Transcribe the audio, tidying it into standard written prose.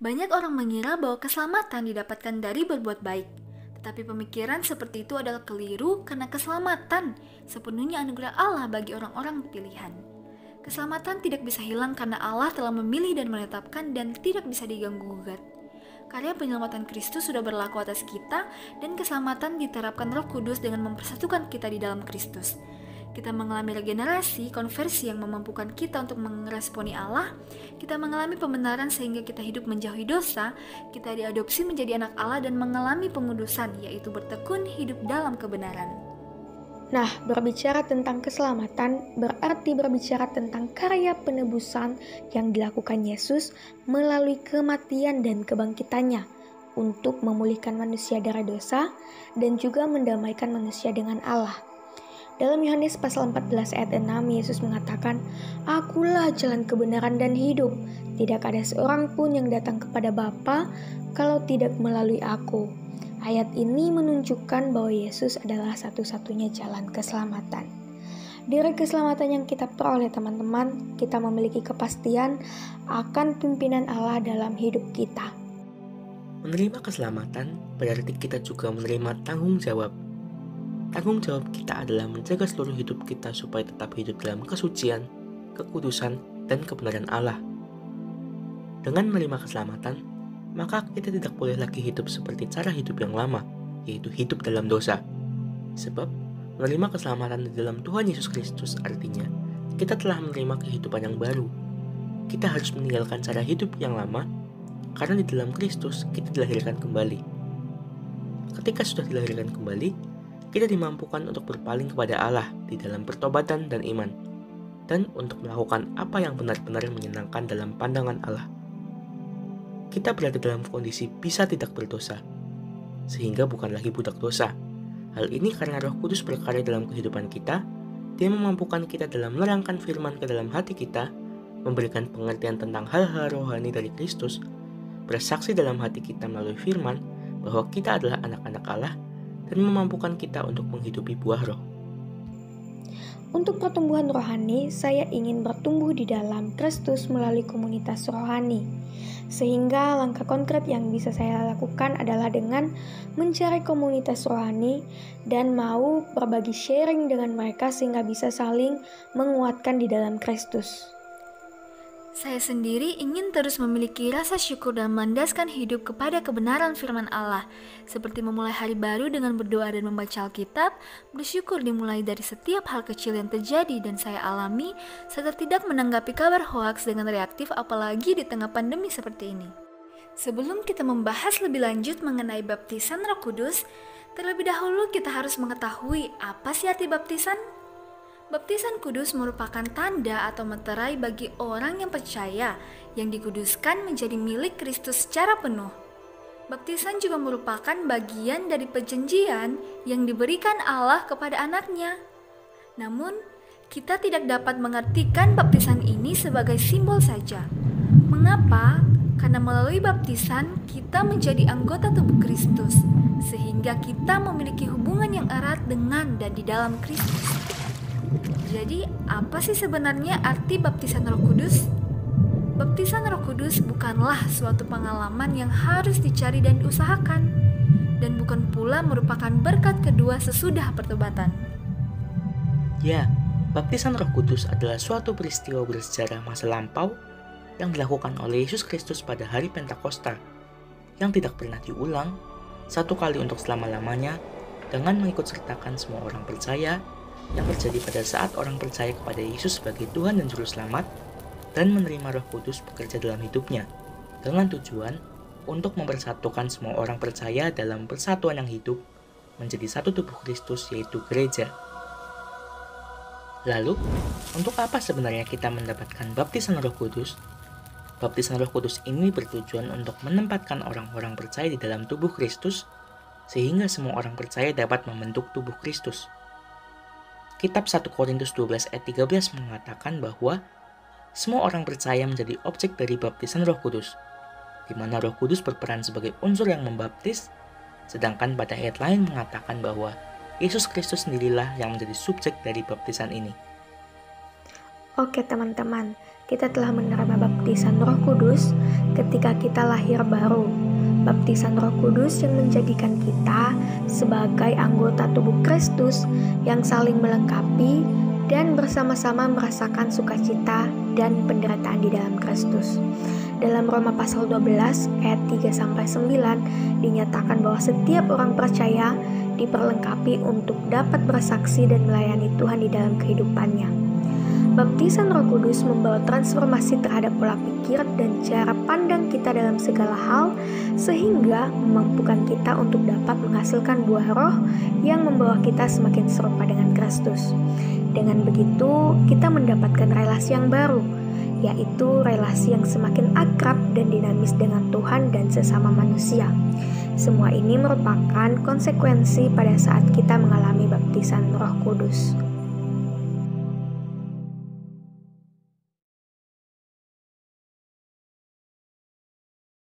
Banyak orang mengira bahwa keselamatan didapatkan dari berbuat baik. Tetapi pemikiran seperti itu adalah keliru karena keselamatan sepenuhnya anugerah Allah bagi orang-orang pilihan. Keselamatan tidak bisa hilang karena Allah telah memilih dan menetapkan dan tidak bisa diganggu-gugat. Karya penyelamatan Kristus sudah berlaku atas kita dan keselamatan diterapkan Roh Kudus dengan mempersatukan kita di dalam Kristus. Kita mengalami regenerasi, konversi yang memampukan kita untuk meresponi Allah. Kita mengalami pembenaran sehingga kita hidup menjauhi dosa. Kita diadopsi menjadi anak Allah dan mengalami pengudusan, yaitu bertekun hidup dalam kebenaran. Nah, berbicara tentang keselamatan berarti berbicara tentang karya penebusan yang dilakukan Yesus melalui kematian dan kebangkitannya untuk memulihkan manusia dari dosa dan juga mendamaikan manusia dengan Allah. Dalam Yohanes pasal 14 ayat 6, Yesus mengatakan, "Akulah jalan kebenaran dan hidup. Tidak ada seorang pun yang datang kepada Bapa kalau tidak melalui aku." Ayat ini menunjukkan bahwa Yesus adalah satu-satunya jalan keselamatan. Dari keselamatan yang kita peroleh teman-teman, kita memiliki kepastian akan pimpinan Allah dalam hidup kita. Menerima keselamatan berarti kita juga menerima tanggung jawab. Tanggung jawab kita adalah menjaga seluruh hidup kita supaya tetap hidup dalam kesucian, kekudusan, dan kebenaran Allah. Dengan menerima keselamatan, maka kita tidak boleh lagi hidup seperti cara hidup yang lama, yaitu hidup dalam dosa. Sebab, menerima keselamatan di dalam Tuhan Yesus Kristus artinya, kita telah menerima kehidupan yang baru. Kita harus meninggalkan cara hidup yang lama, karena di dalam Kristus kita dilahirkan kembali. Ketika sudah dilahirkan kembali, kita dimampukan untuk berpaling kepada Allah di dalam pertobatan dan iman, dan untuk melakukan apa yang benar-benar menyenangkan dalam pandangan Allah. Kita berada dalam kondisi bisa tidak berdosa, sehingga bukan lagi budak dosa. Hal ini karena Roh Kudus berkarya dalam kehidupan kita. Dia memampukan kita dalam menerangkan firman ke dalam hati kita, memberikan pengertian tentang hal-hal rohani dari Kristus, bersaksi dalam hati kita melalui firman bahwa kita adalah anak-anak Allah, dan memampukan kita untuk menghidupi buah roh. Untuk pertumbuhan rohani, saya ingin bertumbuh di dalam Kristus melalui komunitas rohani. Sehingga langkah konkret yang bisa saya lakukan adalah dengan mencari komunitas rohani dan mau berbagi sharing dengan mereka sehingga bisa saling menguatkan di dalam Kristus. Saya sendiri ingin terus memiliki rasa syukur dan melandaskan hidup kepada kebenaran firman Allah, seperti memulai hari baru dengan berdoa dan membaca Alkitab, bersyukur dimulai dari setiap hal kecil yang terjadi dan saya alami, serta tidak menanggapi kabar hoaks dengan reaktif apalagi di tengah pandemi seperti ini. Sebelum kita membahas lebih lanjut mengenai baptisan Roh Kudus, terlebih dahulu kita harus mengetahui apa sih arti baptisan? Baptisan kudus merupakan tanda atau meterai bagi orang yang percaya yang dikuduskan menjadi milik Kristus secara penuh. Baptisan juga merupakan bagian dari perjanjian yang diberikan Allah kepada anaknya. Namun, kita tidak dapat mengartikan baptisan ini sebagai simbol saja. Mengapa? Karena melalui baptisan kita menjadi anggota tubuh Kristus, sehingga kita memiliki hubungan yang erat dengan dan di dalam Kristus. Jadi, apa sih sebenarnya arti baptisan Roh Kudus? Baptisan Roh Kudus bukanlah suatu pengalaman yang harus dicari dan diusahakan, dan bukan pula merupakan berkat kedua sesudah pertobatan. Ya, baptisan Roh Kudus adalah suatu peristiwa bersejarah masa lampau yang dilakukan oleh Yesus Kristus pada hari Pentakosta, yang tidak pernah diulang, satu kali untuk selama-lamanya, dengan mengikut sertakan semua orang percaya, yang terjadi pada saat orang percaya kepada Yesus sebagai Tuhan dan Juru Selamat dan menerima Roh Kudus bekerja dalam hidupnya dengan tujuan untuk mempersatukan semua orang percaya dalam persatuan yang hidup menjadi satu tubuh Kristus yaitu gereja. Lalu, untuk apa sebenarnya kita mendapatkan baptisan Roh Kudus? Baptisan Roh Kudus ini bertujuan untuk menempatkan orang-orang percaya di dalam tubuh Kristus sehingga semua orang percaya dapat membentuk tubuh Kristus. Kitab 1 Korintus 12 ayat 13 mengatakan bahwa semua orang percaya menjadi objek dari baptisan Roh Kudus, di mana Roh Kudus berperan sebagai unsur yang membaptis, sedangkan pada ayat lain mengatakan bahwa Yesus Kristus sendirilah yang menjadi subjek dari baptisan ini. Oke teman-teman, kita telah menerima baptisan Roh Kudus ketika kita lahir baru. Baptisan Roh Kudus yang menjadikan kita sebagai anggota tubuh Kristus yang saling melengkapi dan bersama-sama merasakan sukacita dan penderitaan di dalam Kristus. Dalam Roma pasal 12 ayat 3-9 dinyatakan bahwa setiap orang percaya diperlengkapi untuk dapat bersaksi dan melayani Tuhan di dalam kehidupannya. Baptisan Roh Kudus membawa transformasi terhadap pola pikir dan cara pandang kita dalam segala hal, sehingga memampukan kita untuk dapat menghasilkan buah roh yang membawa kita semakin serupa dengan Kristus. Dengan begitu, kita mendapatkan relasi yang baru, yaitu relasi yang semakin akrab dan dinamis dengan Tuhan dan sesama manusia. Semua ini merupakan konsekuensi pada saat kita mengalami baptisan Roh Kudus.